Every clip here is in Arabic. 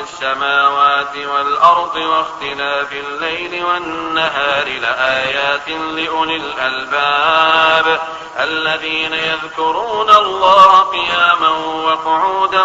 السماوات والأرض واختلاف الليل والنهار لآيات لأولي الألباب الذين يذكرون الله قياما وقعودا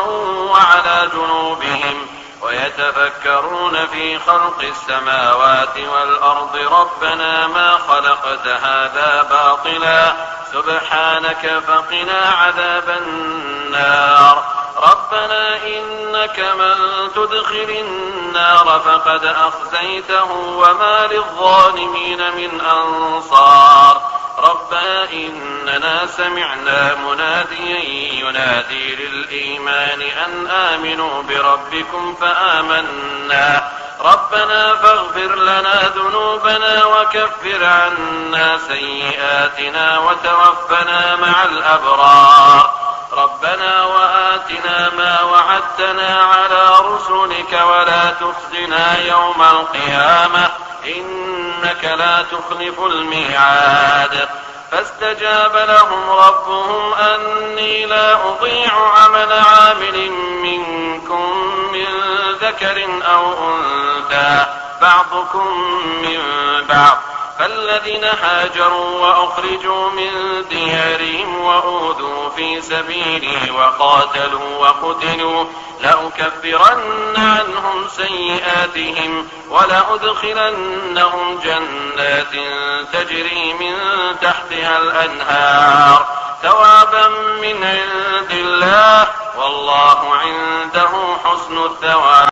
وعلى جنوبهم ويتفكرون في خلق السماوات والأرض ربنا ما خلقت هذا باطلا سبحانك فقنا عذاب النار ربنا إنك من تدخل النار فقد أخزيته وما للظالمين من أنصار ربنا إننا سمعنا مناديا ينادي للإيمان أن آمنوا بربكم فآمنا ربنا فاغفر لنا ذنوبنا وكفر عنا سيئاتنا وتوفنا مع الأبرار ربنا وآتنا ما وعدتنا على رسلك ولا تخزنا يوم القيامة إنك لا تخلف الميعاد فاستجاب لهم ربهم أني لا أضيع عمل عامل منكم من ذكر أو أنثى بعضكم من بعض فالذين هاجروا وأخرجوا من ديارهم وأوذوا في سبيلي وقاتلوا وقتلوا لأكفرن عنهم سيئاتهم ولأدخلنهم جنات تجري من تحتها الأنهار ثوابا من عند الله والله عنده حسن الثواب.